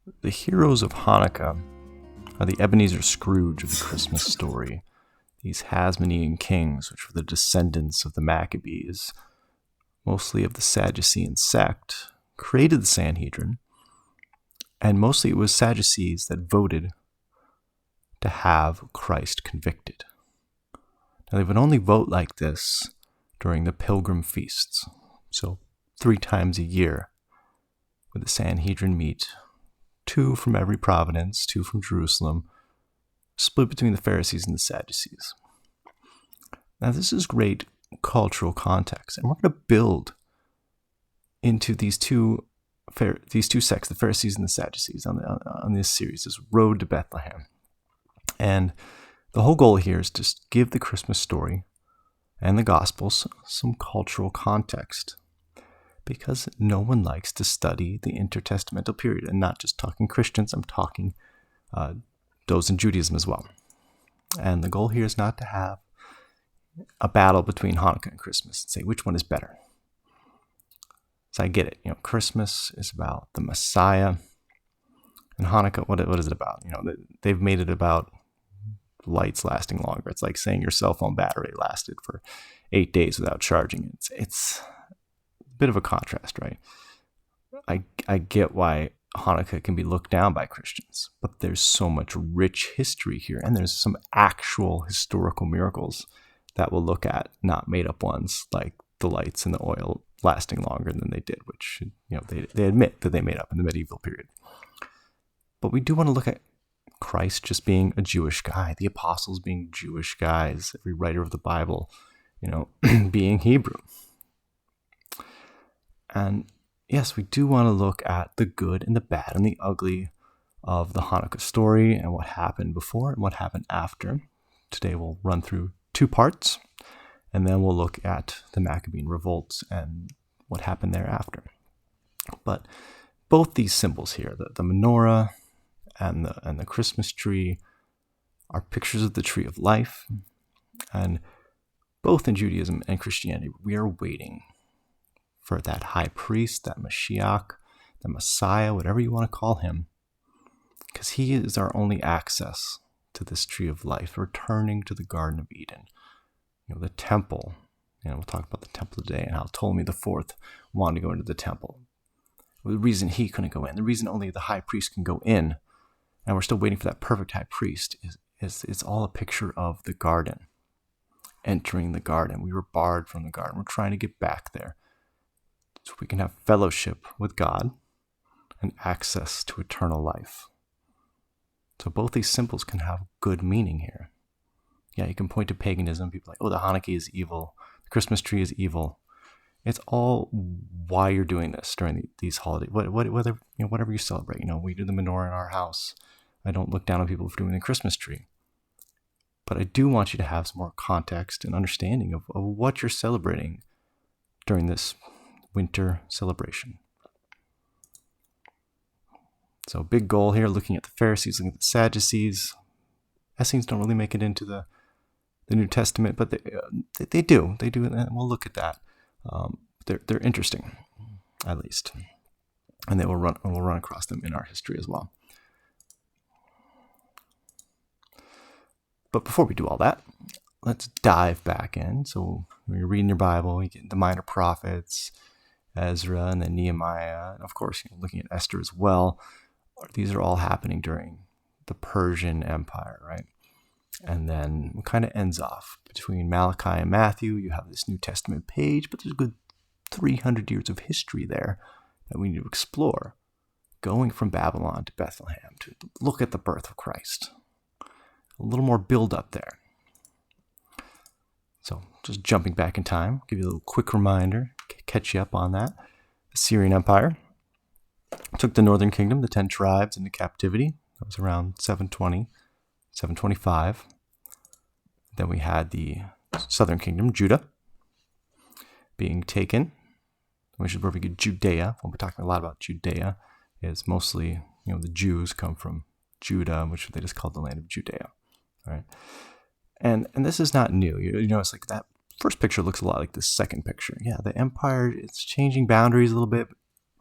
The heroes of Hanukkah are the Ebenezer Scrooge of the Christmas story. These Hasmonean kings, which were the descendants of the Maccabees, mostly of the Sadducean sect, created the Sanhedrin, and mostly it was Sadducees that voted to have Christ convicted. Now, they would only vote like this during the pilgrim feasts, so 3 times a year would the Sanhedrin meet, 2 from every province, 2 from Jerusalem, split between the Pharisees and the Sadducees. Now, this is great cultural context, and we're going to build into these two sects, the Pharisees and the Sadducees, on this series, this road to Bethlehem. And the whole goal here is to give the Christmas story and the Gospels some cultural context, because no one likes to study the intertestamental period, and not just talking Christians, I'm talking those in Judaism as well. And the goal here is not to have a battle between Hanukkah and Christmas and say which one is better. So I get it. Christmas is about the Messiah, and Hanukkah, what is it about? They've made it about lights lasting longer. It's like saying your cell phone battery lasted for 8 days without charging it. It's a bit of a contrast, right? I get why Hanukkah can be looked down by Christians, but there's so much rich history here, and there's some actual historical miracles that we'll look at, not made up ones like the lights and the oil lasting longer than they did, which they admit that they made up in the medieval period. But we do want to look at Christ just being a Jewish guy, the apostles being Jewish guys, every writer of the Bible, being Hebrew. And yes, we do want to look at the good and the bad and the ugly of the Hanukkah story and what happened before and what happened after. Today we'll run through 2 parts, and then we'll look at the Maccabean revolts and what happened thereafter. But both these symbols here, the menorah and the Christmas tree, are pictures of the tree of life. And both in Judaism and Christianity, we are waiting for that high priest, that Mashiach, the Messiah, whatever you want to call him, because he is our only access to this tree of life, returning to the Garden of Eden. The temple, we'll talk about the temple today and how Ptolemy IV wanted to go into the temple. The reason he couldn't go in, the reason only the high priest can go in, and we're still waiting for that perfect high priest, is it's all a picture of the garden, entering the garden. We were barred from the garden. We're trying to get back there so we can have fellowship with God and access to eternal life. So both these symbols can have good meaning here. Yeah, you can point to paganism. People are like, the Hanukkah is evil. The Christmas tree is evil. It's all why you're doing this during these holidays. Whatever you celebrate. We do the menorah in our house. I don't look down on people for doing the Christmas tree. But I do want you to have some more context and understanding of what you're celebrating during this winter celebration. So big goal here, looking at the Pharisees, looking at the Sadducees. Essenes don't really make it into the New Testament, but they do, and we'll look at that. They're interesting, at least, and we'll run across them in our history as well. But before we do all that, let's dive back in. So when you're reading your Bible, you get the minor prophets, Ezra, and then Nehemiah, and of course, looking at Esther as well. These are all happening during the Persian Empire, right? And then it kind of ends off between Malachi and Matthew. You have this New Testament page, but there's a good 300 years of history there that we need to explore, going from Babylon to Bethlehem to look at the birth of Christ. A little more build up there. So just jumping back in time, give you a little quick reminder, catch you up on that. The Syrian Empire took the northern kingdom, the 10 tribes, into captivity. That was around 720, 725. Then we had the southern kingdom, Judah, being taken, which is where we get Judea. When we're talking a lot about Judea, is mostly, the Jews come from Judah, which they just called the land of Judea. All right. And this is not new. It's like that first picture looks a lot like the second picture. Yeah, the empire, it's changing boundaries a little bit,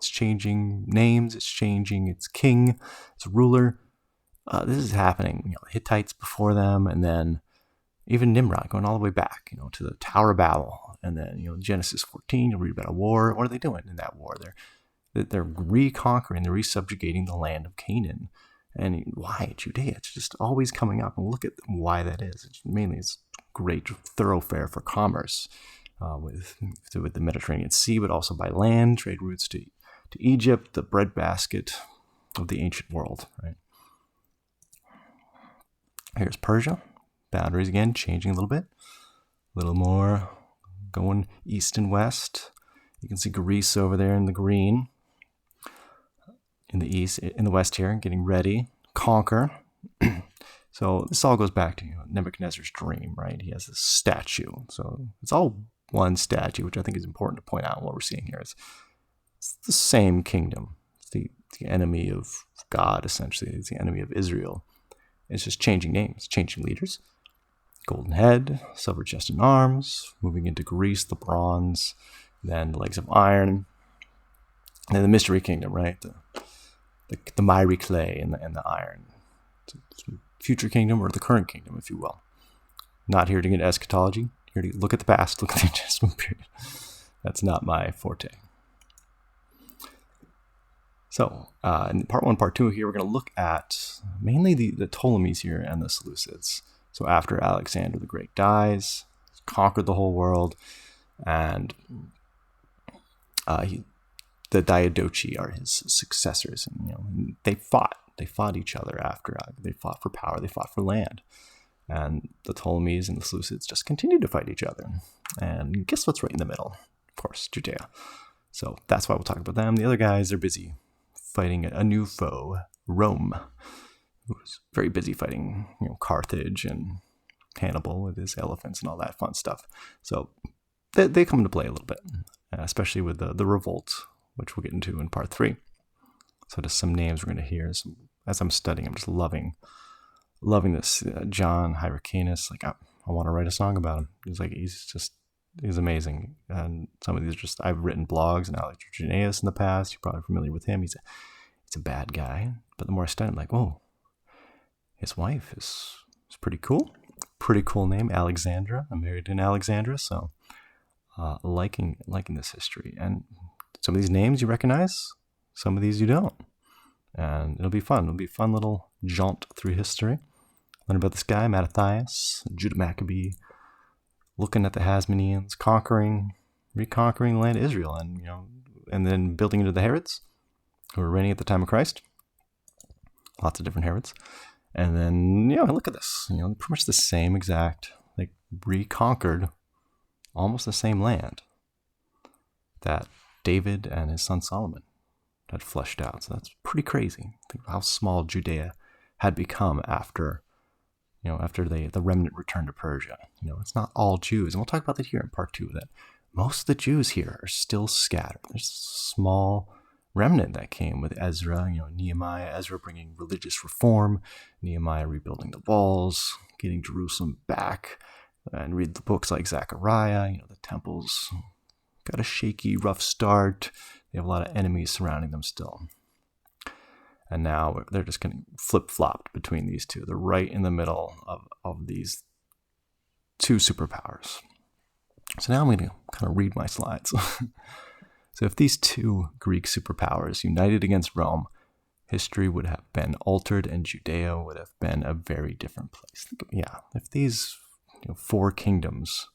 It's changing names. It's changing its king, its ruler. This is happening. Hittites before them, and then even Nimrod going all the way back, to the Tower of Babel, and then Genesis 14. You'll read about a war. What are they doing in that war? They're reconquering, they're resubjugating the land of Canaan. And why Judea? It's just always coming up, and look at why that is. It's a great thoroughfare for commerce with the Mediterranean Sea, but also by land, trade routes to Egypt, the breadbasket of the ancient world. Right. Here's Persia. Boundaries again changing a little more, going east and west. You can see Greece over there in the green. In the east, in the west here, getting ready, conquer. So this all goes back to Nebuchadnezzar's dream, right? He has this statue. So it's all one statue, which I think is important to point out. What we're seeing here is it's the same kingdom. It's the enemy of God, essentially. It's the enemy of Israel. It's just changing names, changing leaders. Golden head, silver chest and arms, moving into Greece, the bronze, then the legs of iron, and then the mystery kingdom, right? The miry clay and the iron. It's future kingdom, or the current kingdom, if you will. Not here to get eschatology. Here to look at the past, look at the Testament period. That's not my forte. So, in part 1, part 2 here, we're going to look at mainly the Ptolemies here and the Seleucids. So after Alexander the Great dies, conquered the whole world, and the Diadochi are his successors, and they fought each other after. They fought for power, they fought for land, and the Ptolemies and the Seleucids just continued to fight each other. And guess what's right in the middle? Of course, Judea. So that's why we'll talk about them. The other guys are busy fighting a new foe, Rome, who was very busy fighting Carthage and Hannibal with his elephants and all that fun stuff. So they come into play a little bit, especially with the revolt, which we'll get into in part 3. So just some names we're going to hear. As I'm studying, I'm just loving this. John Hyrcanus, I want to write a song about him. He's amazing. And some of these I've written blogs and Alexandrinus in the past. You're probably familiar with him. He's a bad guy. But the more I study, I'm like, whoa, his wife is pretty cool. Pretty cool name, Alexandra. I'm married in Alexandria, so liking this history. And some of these names you recognize, some of these you don't. And it'll be fun. It'll be a fun little jaunt through history. Learn about this guy, Mattathias, Judah Maccabee, looking at the Hasmoneans, reconquering the land of Israel, and then building into the Herods, who were reigning at the time of Christ. Lots of different Herods. And then, look at this. Pretty much the same exact, reconquered almost the same land that David and his son Solomon had fleshed out. So that's pretty crazy. Think of how small Judea had become after the remnant returned to Persia. It's not all Jews. And we'll talk about that here in part 2, that most of the Jews here are still scattered. There's a small remnant that came with Ezra, Nehemiah, Ezra bringing religious reform, Nehemiah rebuilding the walls, getting Jerusalem back, and read the books like Zechariah. The temple's got a shaky, rough start. They have a lot of enemies surrounding them still. And now they're just getting flip-flopped between these two. They're right in the middle of these two superpowers. So now I'm going to kind of read my slides. So if these two Greek superpowers united against Rome, history would have been altered and Judea would have been a very different place. If these 4 kingdoms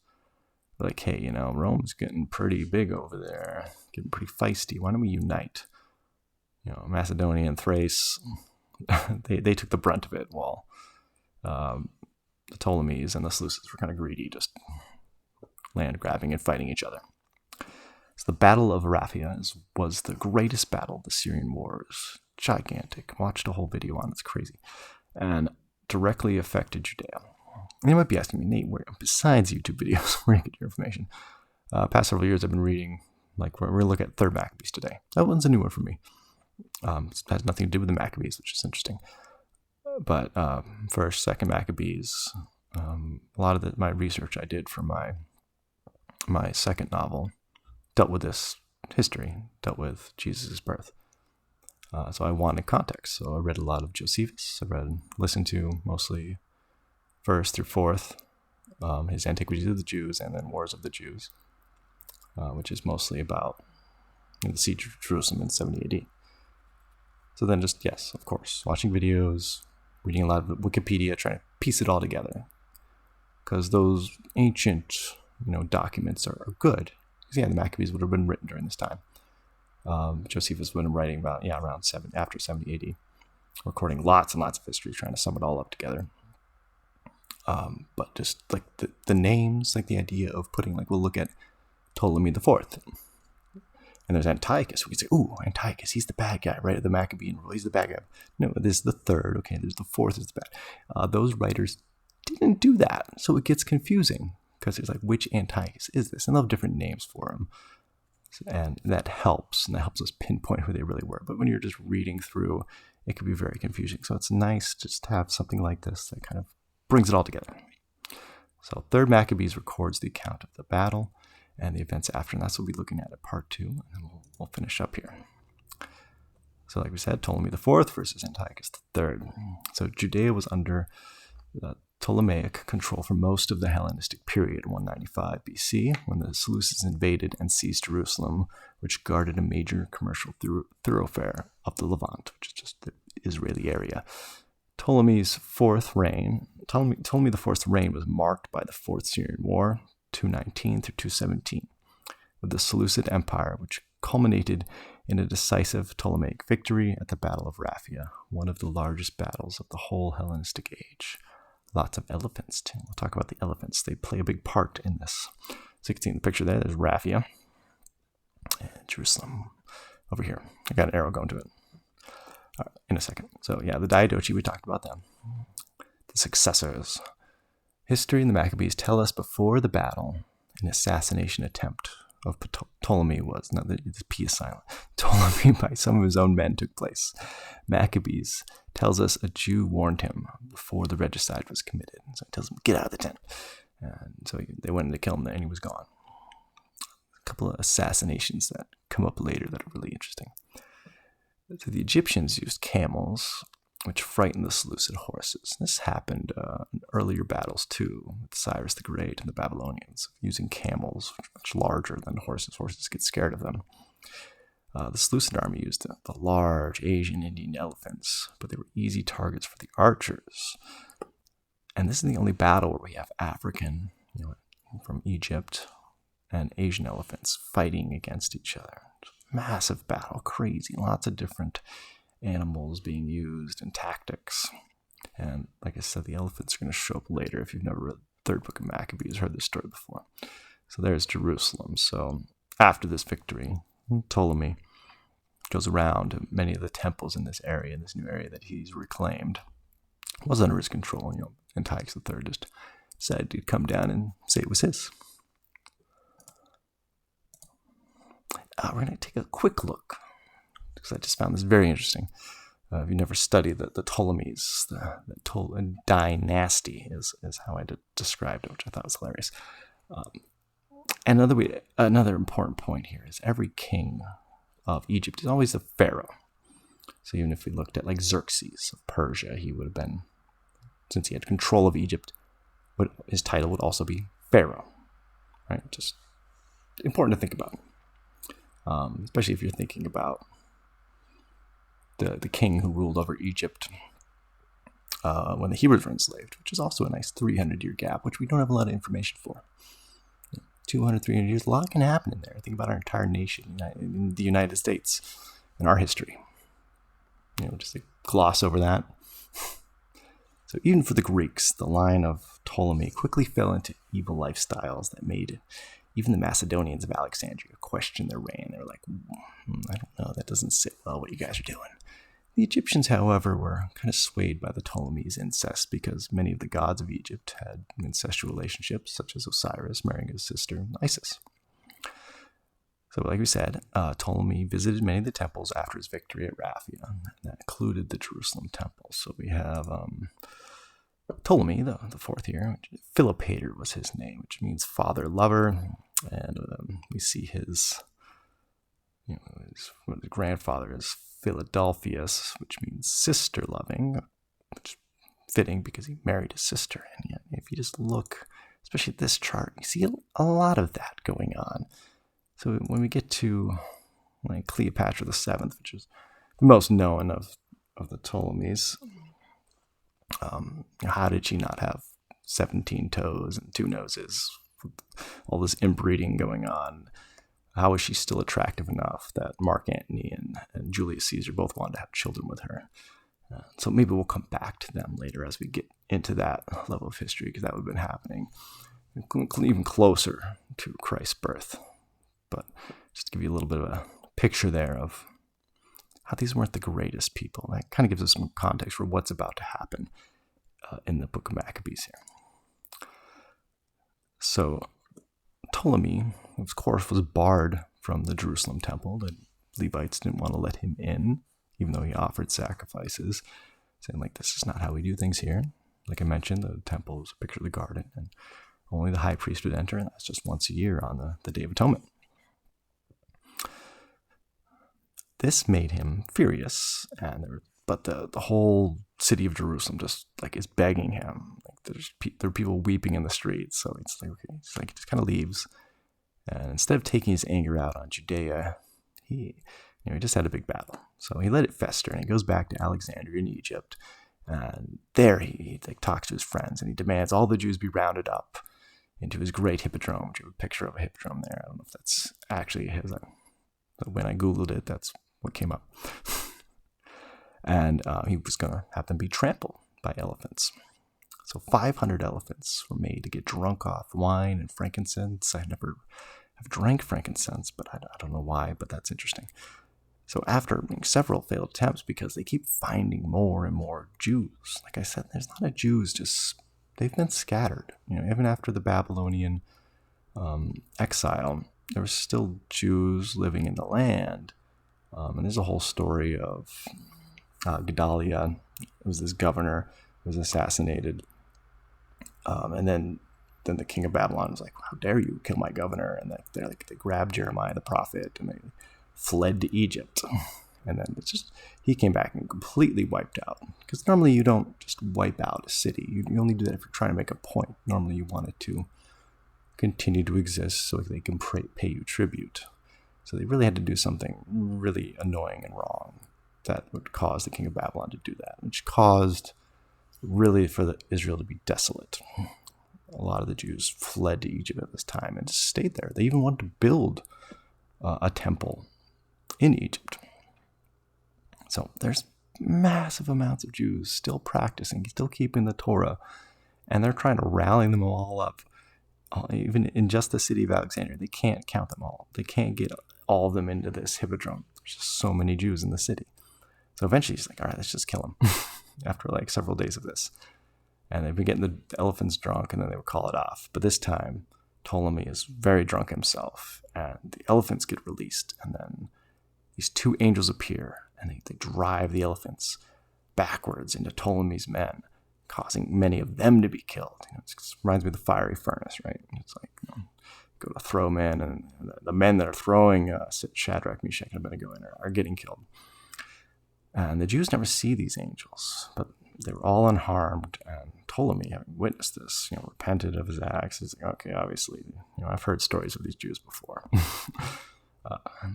were like, hey, Rome's getting pretty big over there, getting pretty feisty, why don't we unite? Macedonia and Thrace, they took the brunt of it, while the Ptolemies and the Seleucids were kind of greedy, just land grabbing and fighting each other. So the Battle of Raphia was the greatest battle of the Syrian Wars. Gigantic. Watched a whole video on it. It's crazy. And directly affected Judea. And you might be asking me, Nate, besides YouTube videos, where do you get your information? Past several years I've been reading, we're going to look at 3rd Maccabees today. That one's a new one for me. It has nothing to do with the Maccabees, which is interesting. But 1st, 2nd Maccabees, a lot of my research I did for my second novel dealt with this history, dealt with Jesus' birth. So I wanted context. So I read a lot of Josephus. Listened to mostly 1st through 4th, his Antiquities of the Jews, and then Wars of the Jews, which is mostly about the siege of Jerusalem in 70 AD. So then just, yes, of course, watching videos, reading a lot of Wikipedia, trying to piece it all together. Because those ancient, documents are good. Because, the Maccabees would have been written during this time. Josephus would have been writing about, around after 70 AD. Recording lots and lots of history, trying to sum it all up together. But just, like, the names, like, the idea of putting, like, we'll look at Ptolemy the Fourth. And there's Antiochus. We can say, ooh, Antiochus, he's the bad guy, right? The Maccabean rule, he's the bad guy. No, this is the third. Okay, there's the fourth is the bad. Those writers didn't do that. So it gets confusing because there's like, which Antiochus is this? And they'll have different names for him. And that helps. And that helps us pinpoint who they really were. But when you're just reading through, it can be very confusing. So it's nice just to have something like this that kind of brings it all together. So 3rd Maccabees records the account of the battle and the events after, and that's what we'll be looking at Part 2, and then we'll finish up here. So like we said, Ptolemy the Fourth versus Antiochus the Third. So Judea was under Ptolemaic control for most of the Hellenistic period, 195 BC, when the Seleucids invaded and seized Jerusalem, which guarded a major commercial thoroughfare of the Levant, which is just the Israeli area. Ptolemy the Fourth's reign was marked by the Fourth Syrian War, 219 through 217, with the Seleucid Empire, which culminated in a decisive Ptolemaic victory at the Battle of Raphia, one of the largest battles of the whole Hellenistic age. Lots of elephants, too. We'll talk about the elephants. They play a big part in this. So you can see in the picture there's Raphia and Jerusalem over here. I got an arrow going to it. All right, in a second. So the Diadochi, we talked about them. The successors. History and the Maccabees tell us before the battle, an assassination attempt of Ptolemy was, no, the P is silent, Ptolemy by some of his own men took place. Maccabees tells us a Jew warned him before the regicide was committed. So he tells him, get out of the tent. And so they went in to kill him there, and he was gone. A couple of assassinations that come up later that are really interesting. So the Egyptians used camels, which frightened the Seleucid horses. This happened in earlier battles too, with Cyrus the Great and the Babylonians, using camels, which are much larger than horses. Horses get scared of them. The Seleucid army used the large Asian Indian elephants, but they were easy targets for the archers. And this is the only battle where we have African, from Egypt, and Asian elephants fighting against each other. Massive battle, crazy, lots of different animals being used and tactics. And like I said, the elephants are going to show up later if you've never read the 3rd book of Maccabees, heard this story before. So there's Jerusalem. So after this victory, Ptolemy goes around to many of the temples in this area, in this new area that he's reclaimed. It was under his control. Antiochus III just said he'd come down and say it was his. We're going to take a quick look, because I just found this very interesting. If you never studied the Ptolemies, the dynasty is how I described it, which I thought was hilarious. Another important point here is every king of Egypt is always a pharaoh. So even if we looked at like Xerxes of Persia, he would have been, since he had control of Egypt, his title would also be pharaoh, right? Just important to think about, especially if you're thinking about the king who ruled over Egypt when the Hebrews were enslaved, which is also a nice 300-year gap, which we don't have a lot of information for. 200, 300 years, a lot can happen in there. Think about our entire nation, in the United States, and our history. Just to gloss over that. So even for the Greeks, the line of Ptolemy quickly fell into evil lifestyles that made even the Macedonians of Alexandria question their reign. They were like, I don't know, that doesn't sit well what you guys are doing. The Egyptians, however, were kind of swayed by the Ptolemies' incest because many of the gods of Egypt had incestual relationships, such as Osiris marrying his sister Isis. So like we said, Ptolemy visited many of the temples after his victory at Raphia, and that included the Jerusalem temple. So we have Ptolemy, the fourth here. Philopator was his name, which means father lover, and we see his his grandfather is Philadelphus, which means sister-loving, which is fitting because he married his sister. And yet, if you just look, especially at this chart, you see a lot of that going on. So when we get to like Cleopatra VII, which is the most known of the Ptolemies, how did she not have 17 toes and 2 noses? All this inbreeding going on. How was she still attractive enough that Mark Antony and Julius Caesar both wanted to have children with her? So maybe we'll come back to them later as we get into that level of history, because that would have been happening even closer to Christ's birth. But just to give you a little bit of a picture there of how these weren't the greatest people. That kind of gives us some context for what's about to happen in the book of Maccabees here. So Ptolemy, of course, was barred from the Jerusalem temple. The Levites didn't want to let him in, even though he offered sacrifices, saying, like, this is not how we do things here. Like I mentioned, the temple was a picture of the garden, and only the high priest would enter, and that's just once a year on the Day of Atonement. This made him furious, but the whole city of Jerusalem just like is begging him. Like there are people weeping in the streets, so it's like okay, he just kind of leaves, and instead of taking his anger out on Judea, he just had a big battle. So he let it fester, and he goes back to Alexandria in Egypt, and there he like talks to his friends, and he demands all the Jews be rounded up into his great hippodrome. Which you have a picture of a hippodrome there. I don't know if that's actually his. But when I googled it, that's what came up. And he was going to have them be trampled by elephants. So 500 elephants were made to get drunk off wine and frankincense. I never have drank frankincense, but I don't know why, but that's interesting. So after several failed attempts, because they keep finding more and more Jews. Like I said, there's not a Jews, just they've been scattered. Even after the Babylonian exile, there were still Jews living in the land. And there's a whole story of Gedaliah. It was this governor who was assassinated. And then the king of Babylon was like, how dare you kill my governor? And they grabbed Jeremiah the prophet and they fled to Egypt. And then he came back and completely wiped out. Because normally you don't just wipe out a city. You only do that if you're trying to make a point. Normally you want it to continue to exist so they can pay you tribute. So they really had to do something really annoying and wrong that would cause the king of Babylon to do that, which caused really for Israel to be desolate. A lot of the Jews fled to Egypt at this time and stayed there. They even wanted to build a temple in Egypt. So there's massive amounts of Jews still practicing, still keeping the Torah, and they're trying to rally them all up. Even in just the city of Alexandria, they can't count them all. They can't get all of them into this hippodrome. There's just so many Jews in the city. So eventually he's like, all right, let's just kill them after like several days of this. And they've been getting the elephants drunk, and then they would call it off. But this time, Ptolemy is very drunk himself, and the elephants get released. And then these 2 angels appear, and they drive the elephants backwards into Ptolemy's men, causing many of them to be killed. It reminds me of the fiery furnace, right? It's like, go to throw men, and the men that are throwing Shadrach, Meshach, and Abednego in are getting killed. And the Jews never see these angels, but they were all unharmed. And Ptolemy, having witnessed this, repented of his acts. He's like, okay, obviously, I've heard stories of these Jews before.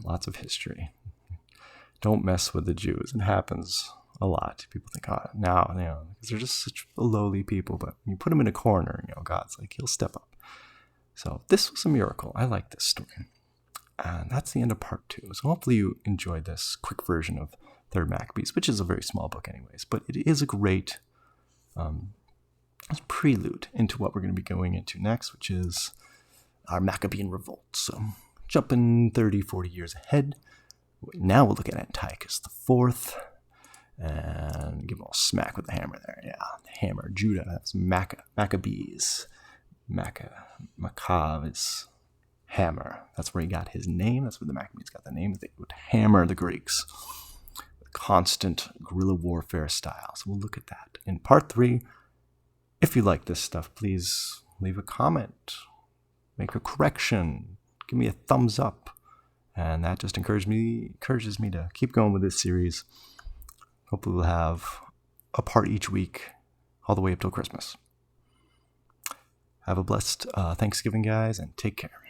Lots of history. Don't mess with the Jews. It happens a lot. People think, now, because they're just such lowly people, but you put them in a corner, God's like, he'll step up. So this was a miracle. I like this story. And that's the end of part 2. So hopefully you enjoyed this quick version of 3rd Maccabees, which is a very small book anyways, but it is a great prelude into what we're going to be going into next, which is our Maccabean revolt. So jumping 30, 40 years ahead, now we'll look at Antiochus IV, and give him a smack with the hammer there. Yeah, the hammer, Judah, that's Maccabees. Maccabees is hammer. That's where he got his name. That's where the Maccabees got the name. They would hammer the Greeks. Constant guerrilla warfare style. So we'll look at that in part 3. If you like this stuff, please leave a comment, make a correction, give me a thumbs up, And that just encourages me to keep going with this series. Hopefully we'll have a part each week all the way up till Christmas. Have a blessed Thanksgiving, guys, and take care.